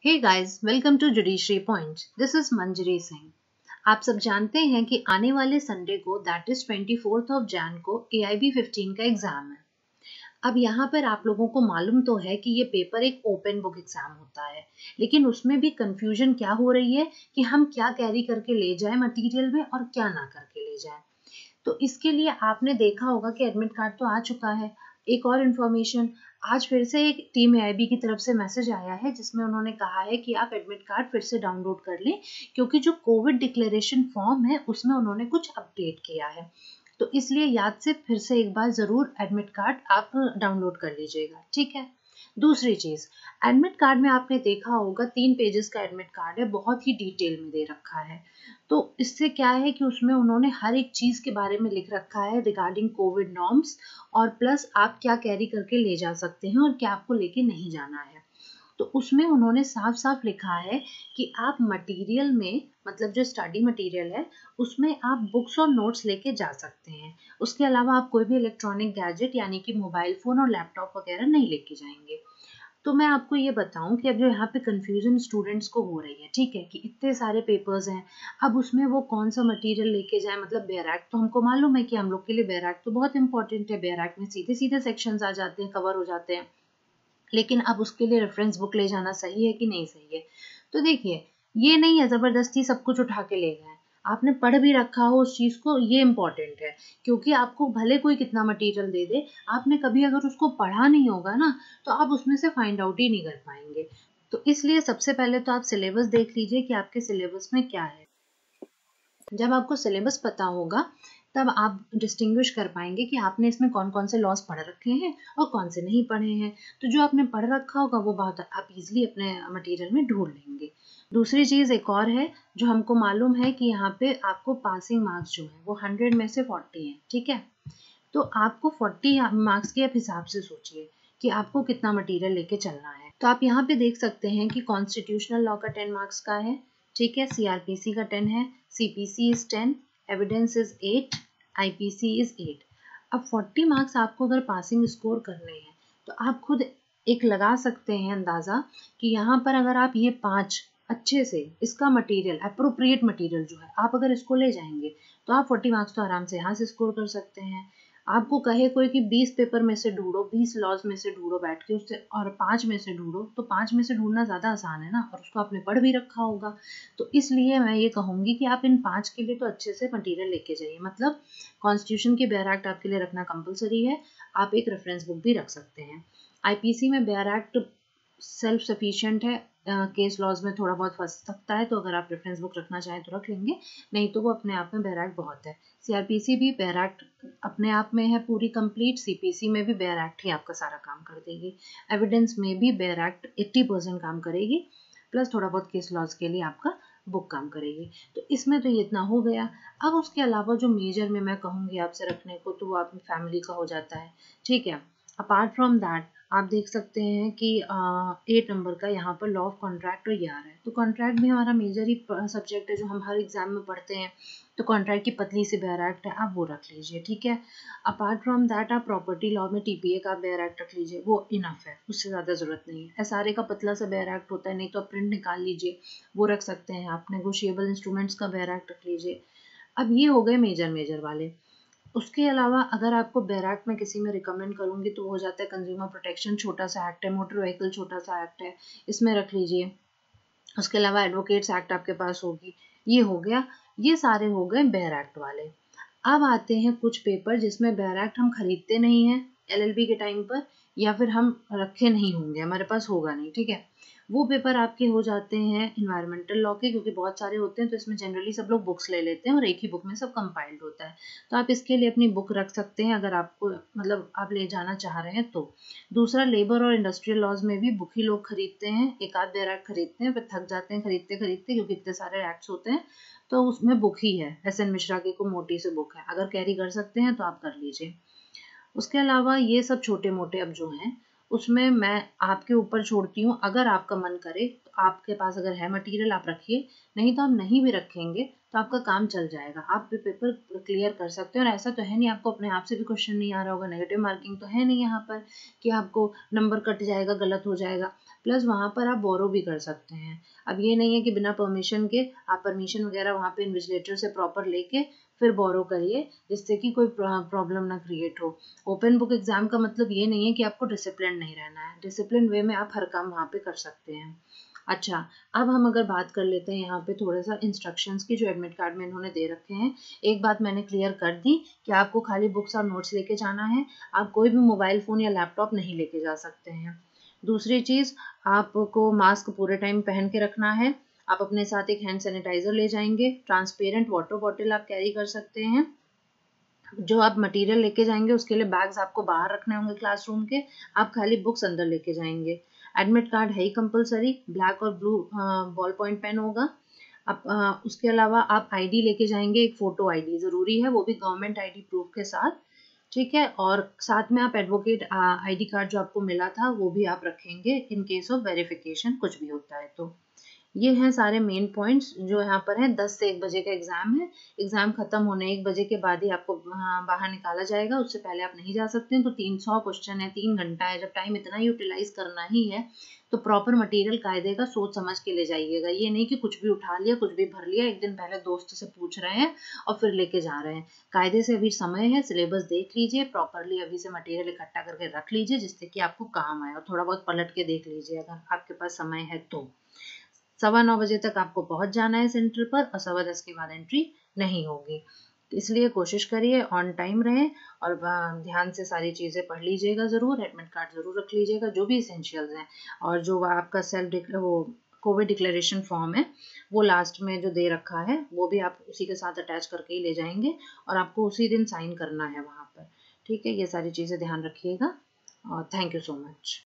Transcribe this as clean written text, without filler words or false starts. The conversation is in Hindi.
Hey guys, welcome to judiciary point. This is Manjari Singh. आप सब जानते हैं कि आने वाले संडे को दैट इज 24 ऑफ जैन को AIB 15 का एग्जाम है। अब यहाँ पर आप लोगों को मालूम तो है कि ये पेपर एक ओपन बुक एग्जाम होता है, लेकिन उसमें भी कंफ्यूजन क्या हो रही है कि हम क्या कैरी करके ले जाएं मटेरियल में और क्या ना करके ले जाएं। तो इसके लिए आपने देखा होगा कि एडमिट कार्ड तो आ चुका है। एक और इन्फॉर्मेशन, आज फिर से एक टीम AIB की तरफ से मैसेज आया है जिसमें उन्होंने कहा है कि आप एडमिट कार्ड फिर से डाउनलोड कर लें, क्योंकि जो कोविड डिक्लेरेशन फॉर्म है उसमें उन्होंने कुछ अपडेट किया है। तो इसलिए याद से फिर से एक बार जरूर एडमिट कार्ड आप डाउनलोड कर लीजिएगा, ठीक है। दूसरी चीज, एडमिट कार्ड में आपने देखा होगा 3 पेजेस का एडमिट कार्ड है, बहुत ही डिटेल में दे रखा है। तो इससे क्या है कि उसमें उन्होंने हर एक चीज के बारे में लिख रखा है रिगार्डिंग कोविड नॉर्म्स, और प्लस आप क्या कैरी करके ले जा सकते हैं और क्या आपको लेके नहीं जाना है। तो उसमें उन्होंने साफ साफ लिखा है कि आप मटेरियल में, मतलब जो स्टडी मटेरियल है उसमें आप बुक्स और नोट्स लेके जा सकते हैं। उसके अलावा आप कोई भी इलेक्ट्रॉनिक गैजेट यानी कि मोबाइल फोन और लैपटॉप वगैरह नहीं लेके जाएंगे। तो मैं आपको ये बताऊं कि अब जो यहाँ पे कंफ्यूजन स्टूडेंट्स को हो रही है, ठीक है, कि इतने सारे पेपर्स हैं, अब उसमें वो कौन सा मटेरियल लेके जाए। मतलब बैराक तो हमको मालूम है कि हम लोग के लिए बैराक तो बहुत इंपॉर्टेंट है, बैराक में सीधे सीधे सेक्शंस आ जाते हैं, कवर हो जाते हैं, लेकिन अब उसके लिए रेफरेंस बुक ले जाना सही है कि नहीं सही है। तो देखिए, ये नहीं है जबरदस्ती सब कुछ उठा के ले गए, आपने पढ़ भी रखा हो उस चीज को, ये इंपॉर्टेंट है। क्योंकि आपको भले कोई कितना मटेरियल दे दे, आपने कभी अगर उसको पढ़ा नहीं होगा ना, तो आप उसमें से फाइंड आउट ही नहीं कर पाएंगे। तो इसलिए सबसे पहले तो आप सिलेबस देख लीजिए कि आपके सिलेबस में क्या है। जब आपको सिलेबस पता होगा तब आप डिस्टिंग्विश कर पाएंगे कि आपने इसमें कौन कौन से लॉस पढ़ रखे हैं और कौन से नहीं पढ़े हैं। तो जो आपने पढ़ रखा होगा वो बहुत आप इजीली अपने मटेरियल में ढूंढ लेंगे। दूसरी चीज़ एक और है, जो हमको मालूम है कि यहाँ पे आपको पासिंग मार्क्स जो है वो 100 में से 40 हैं, ठीक है। तो आपको 40 मार्क्स के हिसाब से सोचिए कि आपको कितना मटेरियल लेके चलना है। तो आप यहाँ पे देख सकते हैं कि कॉन्स्टिट्यूशनल लॉ का 10 मार्क्स का है, ठीक है, CRPC का 10 है, CPC is 10, evidence is 8, IPC is 8। अब 40 मार्क्स आपको अगर पासिंग स्कोर करने हैं तो आप खुद एक लगा सकते हैं अंदाजा कि यहाँ पर अगर आप ये 5 अच्छे से इसका मटेरियल, अप्रोप्रिएट मटेरियल जो है, आप अगर इसको ले जाएंगे तो आप 40 मार्क्स तो आराम से यहाँ से स्कोर कर सकते हैं। आपको कहे कोई कि 20 पेपर में से ढूंढो, 20 लॉज में से ढूंढो बैठ के उससे, और 5 में से ढूंढो, तो 5 में से ढूंढना ज़्यादा आसान है ना, और उसको आपने पढ़ भी रखा होगा। तो इसलिए मैं ये कहूँगी कि आप इन 5 के लिए तो अच्छे से मटेरियल लेके जाइए। मतलब कॉन्स्टिट्यूशन की बेयर एक्ट आपके लिए रखना कंपलसरी है, आप एक रेफरेंस बुक भी रख सकते हैं। IPC में बेयर एक्ट सेल्फ सफिशिएंट है, केस लॉज में थोड़ा बहुत फंस सकता है, तो अगर आप रेफरेंस बुक रखना चाहें तो रख लेंगे, नहीं तो वो अपने आप में बेयर एक्ट बहुत है। CRPC भी बेयर एक्ट अपने आप में है पूरी कंप्लीट, CPC में भी बेयर एक्ट ही आपका सारा काम कर देगी, एविडेंस में भी बेयर एक्ट 80% काम करेगी, प्लस थोड़ा बहुत केस लॉज के लिए आपका बुक काम करेगी। तो इसमें तो ये इतना हो गया। अब उसके अलावा जो मेजर में मैं कहूँगी आपसे रखने को, तो वो आपकी फैमिली का हो जाता है, ठीक है। अपार्ट फ्रॉम दैट आप देख सकते हैं कि 8 नंबर का यहाँ पर लॉ ऑफ कॉन्ट्रैक्ट और ER है। तो कॉन्ट्रैक्ट भी हमारा मेजर ही सब्जेक्ट है जो हम हर एग्जाम में पढ़ते हैं। तो कॉन्ट्रैक्ट की पतली सी बेयर एक्ट है, आप वो रख लीजिए, ठीक है। अपार्ट फ्रॉम दैट आप प्रॉपर्टी लॉ में TPA का बेयर एक्ट रख लीजिए, वो इनफ है, उससे ज़्यादा ज़रूरत नहीं है। SRA का पतला सा बेयर एक्ट होता है, नहीं तो आप प्रिंट निकाल लीजिए, वो रख सकते हैं आप। नेगोशिएबल इंस्ट्रूमेंट्स का बेयर एक्ट रख लीजिए। अब ये हो गए मेजर वाले। उसके अलावा अगर आपको बैराक में किसी में रिकमेंड करूंगी तो वो हो जाता है कंज्यूमर प्रोटेक्शन, छोटा सा एक्ट है, मोटर व्हीकल छोटा सा एक्ट है, इसमें रख लीजिए। उसके अलावा एडवोकेट्स एक्ट आपके पास होगी, ये हो गया। ये सारे हो गए बेयर एक्ट वाले। अब आते हैं कुछ पेपर जिसमें बेयर एक्ट हम खरीदते नहीं हैं LLB के टाइम पर, या फिर हम रखे नहीं होंगे, हमारे पास होगा नहीं, ठीक है। वो पेपर आपके हो जाते हैं इन्वायरमेंटल लॉ के, क्योंकि बहुत सारे होते हैं तो इसमें जनरली सब लोग बुक्स ले लेते हैं और एक ही बुक में सब कंपाइल्ड होता है। तो आप इसके लिए अपनी बुक रख सकते हैं अगर आपको, मतलब आप ले जाना चाह रहे हैं तो। दूसरा, लेबर और इंडस्ट्रियल लॉज में भी बुक ही लोग खरीदते हैं, एक आध बेयर एक्ट खरीदते हैं, फिर थक जाते हैं खरीदते खरीदते, क्योंकि इतने सारे एक्ट्स होते हैं। तो उसमें बुक ही है, SN मिश्रा की को मोटी से बुक है, अगर कैरी कर सकते हैं तो आप कर लीजिए। उसके अलावा ये सब छोटे मोटे अब जो हैं उसमें मैं आपके ऊपर छोड़ती हूँ। अगर आपका मन करे तो आपके पास अगर है मटेरियल आप रखिए, नहीं तो आप नहीं भी रखेंगे तो आपका काम चल जाएगा, आप भी पेपर क्लियर कर सकते हैं। और ऐसा तो है नहीं आपको अपने आप से भी क्वेश्चन नहीं आ रहा होगा, नेगेटिव मार्किंग तो है नहीं यहाँ पर कि आपको नंबर कट जाएगा, गलत हो जाएगा। प्लस वहाँ पर आप बोरो भी कर सकते हैं। अब ये नहीं है कि बिना परमिशन के आप परमिशन वगैरह वहाँ पे इन्विजिलेटर से प्रॉपर लेके फिर बोरो करिए, जिससे कि कोई प्रॉब्लम ना क्रिएट हो। ओपन बुक एग्जाम का मतलब ये नहीं है कि आपको डिसिप्लिन नहीं रहना है, डिसिप्लिन वे में आप हर काम वहाँ पे कर सकते हैं। अच्छा, अब हम अगर बात कर लेते हैं यहाँ पे थोड़ा सा इंस्ट्रक्शंस की जो एडमिट कार्ड में इन्होंने दे रखे हैं। एक बात मैंने क्लियर कर दी कि आपको खाली बुक्स और नोट्स लेके जाना है, आप कोई भी मोबाइल फ़ोन या लैपटॉप नहीं लेके जा सकते हैं। दूसरी चीज़, आपको मास्क पूरे टाइम पहन के रखना है। आप अपने साथ एक हैंड सैनिटाइजर ले जाएंगे, ट्रांसपेरेंट वाटर बॉटल आप कैरी कर सकते हैं। जो आप मटेरियल लेके जाएंगे उसके लिए बैग्स आपको बाहर रखने होंगे क्लासरूम के, आप खाली बुक्स अंदर लेके जाएंगे। एडमिट कार्ड है ही कंपलसरी, ब्लैक और ब्लू बॉल पॉइंट पेन होगा। आप उसके अलावा आप आईडी लेके जाएंगे, एक फोटो आईडी ज़रूरी है, वो भी गवर्नमेंट आईडी प्रूफ के साथ, ठीक है। और साथ में आप एडवोकेट आईडी कार्ड जो आपको मिला था वो भी आप रखेंगे इन केस ऑफ वेरिफिकेशन कुछ भी होता है तो। ये हैं सारे मेन पॉइंट्स जो यहाँ पर हैं। 10 से 1 बजे का एग्जाम है, एग्जाम खत्म होने 1 बजे के बाद ही आपको बाहर निकाला जाएगा, उससे पहले आप नहीं जा सकते हैं। तो 300 क्वेश्चन है, 3 घंटा है, जब टाइम इतना यूटिलाइज करना ही है तो प्रॉपर मटेरियल कायदे का सोच समझ के ले जाइएगा। ये नहीं कि कुछ भी उठा लिया, कुछ भी भर लिया, एक दिन पहले दोस्त से पूछ रहे हैं और फिर लेके जा रहे हैं। कायदे से अभी समय है, सिलेबस देख लीजिए प्रॉपरली, अभी से मटेरियल इकट्ठा करके रख लीजिए जिससे कि आपको काम आए, और थोड़ा बहुत पलट के देख लीजिए अगर आपके पास समय है तो। 9:15 बजे तक आपको पहुंच जाना है सेंटर पर, और 10:15 के बाद एंट्री नहीं होगी। इसलिए कोशिश करिए ऑन टाइम रहें, और ध्यान से सारी चीज़ें पढ़ लीजिएगा ज़रूर, एडमिट कार्ड ज़रूर रख लीजिएगा जो भी इसेंशियल्स हैं। और जो आपका वो कोविड डिक्लेरेशन फॉर्म है वो लास्ट में जो दे रखा है वो भी आप उसी के साथ अटैच करके ही ले जाएंगे, और आपको उसी दिन साइन करना है वहाँ पर, ठीक है। ये सारी चीज़ें ध्यान रखिएगा, और थैंक यू सो मच।